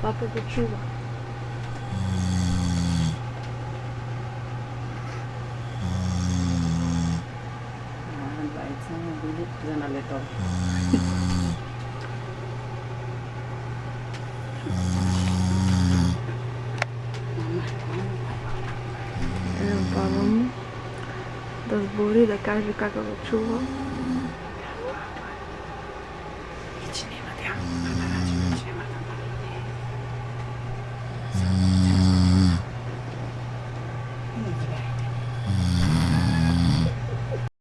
Papa go čuva. Dvajca ne vidi za naletov. Evo Papa mu, da zbori, da kaže kako ga čuva. Ići nema tja.